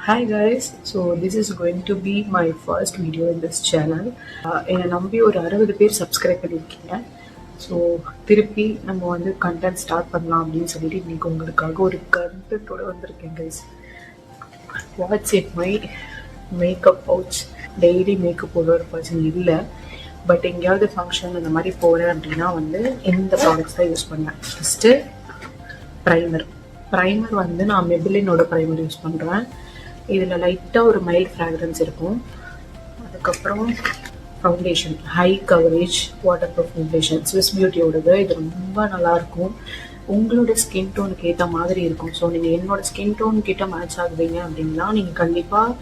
Hi guys, so this is going to be my first video in this channel. என்னை நம்பி ஒரு 60 பேர் subscribe பண்ணியிருக்கீங்க. ஸோ திருப்பி நம்ம வந்து கண்டென்ட் ஸ்டார்ட் பண்ணலாம் அப்படின்னு சொல்லிட்டு இன்றைக்கி உங்களுக்காக ஒரு கண்டென்ட்டோடு வந்திருக்கேன் guys. Watts it my makeup pouch. Daily makeup போடுற ஒரு பர்சன் இல்லை, பட் எங்கேயாவது ஃபங்க்ஷன் அந்த மாதிரி போகிறேன் அப்படின்னா வந்து இந்த ப்ராடக்ட்ஸ் தான் யூஸ் பண்ணேன். ஃபஸ்ட்டு ப்ரைமர் வந்து நான் மெபிலினோட ப்ரைமர் யூஸ் பண்ணுறேன். இதில் லைட்டாக ஒரு மைல்ட் ஃப்ராக்ரன்ஸ் இருக்கும். அதுக்கப்புறம் foundation, high coverage waterproof foundation, Swiss பியூட்டியோடது. இது ரொம்ப நல்லாயிருக்கும், உங்களோட ஸ்கின் டோனுக்கு ஏற்ற மாதிரி இருக்கும். ஸோ நீங்கள் என்னோடய ஸ்கின் டோன் கிட்ட மேட்ச் ஆகுதுங்க அப்படின்னா நீங்கள் கண்டிப்பாக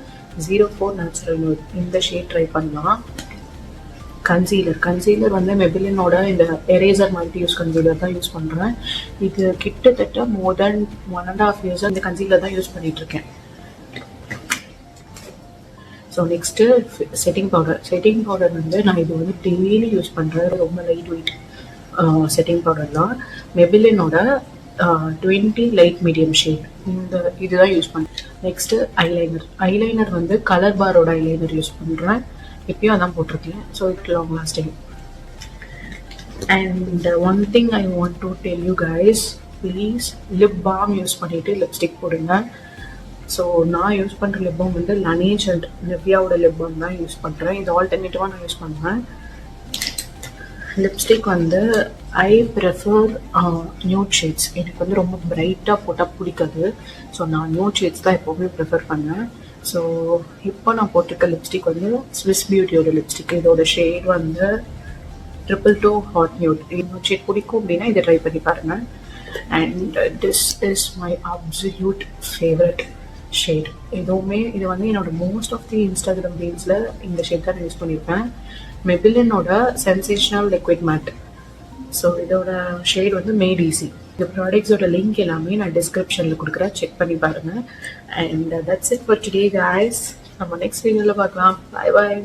04 நேச்சுரல் நியூட் இந்த ஷேட் ட்ரை பண்ணலாம். கன்சீலர் வந்து மெபிலினோட இந்த எரேசர் மல்டி யூஸ் கன்சீலர் தான் யூஸ் பண்ணுறேன். இது கிட்டத்தட்ட மோர் தென் 1.5 years இந்த கன்சீலர் தான் யூஸ் பண்ணிகிட்ருக்கேன். ஸோ நெக்ஸ்ட்டு செட்டிங் பவுடர் வந்து நான் இது வந்து டெய்லி யூஸ் பண்ணுறேன். ரொம்ப லைட் வெயிட் செட்டிங் பவுடர் தான். மெபிலினோட 20 லைட் மீடியம் ஷேட் இதுதான் யூஸ் பண்ணுறேன். நெக்ஸ்ட்டு ஐலைனர் வந்து கலர் பாரோட ஐலைனர் யூஸ் பண்ணுறேன். இப்பயும் அதான் போட்டிருக்கேன். So it long lasting. And one thing I want to tell you guys, please lip balm use பண்ணிவிட்டு லிப்ஸ்டிக் போடுங்க. ஸோ நான் யூஸ் பண்ணுற லிப் பாம் வந்து லனேஜ் அண்ட் நிவ்யாவோட லிப் பாம் தான் யூஸ் பண்ணுறேன். இது ஆல்டர்னேட்டிவாக நான் யூஸ் பண்ணுவேன். லிப்ஸ்டிக் வந்து ஐ ப்ரிஃபர் நியூட் ஷேட்ஸ். எனக்கு வந்து ரொம்ப பிரைட்டாக போட்டால் பிடிக்காது. ஸோ நான் நியூட் ஷேட்ஸ் தான் எப்போவுமே ப்ரிஃபர் பண்ணேன். ஸோ இப்போ நான் போட்டிருக்க லிப்ஸ்டிக் வந்து ஸ்விஸ் பியூட்டியோட லிப்ஸ்டிக். இதோட ஷேட் வந்து 222 ஹாட் நியூட். நியூட் ஷேட் பிடிக்கும் அப்படின்னா இதை ட்ரை பண்ணி பாருங்கள். And this is my absolute favourite shade. இது வந்து என்னோட மோஸ்ட் ஆஃப் தி இன்ஸ்டாகிராம் ரீல்ஸில் இந்த ஷேட் தான் நான் யூஸ் பண்ணியிருப்பேன். மெபிலினோட சென்சேஷனல் லிக்விட் மேட். ஸோ இதோட ஷேட் வந்து மேட் ஈஸி. இந்த ப்ராடக்ட்ஸோட லிங்க் எல்லாமே நான் டிஸ்கிரிப்ஷனில் கொடுக்குறேன், செக் பண்ணி பாருங்கள். And that's it for today guys. நம்ம நெக்ஸ்ட் வீடியோவில் பார்க்கலாம். Bye bye.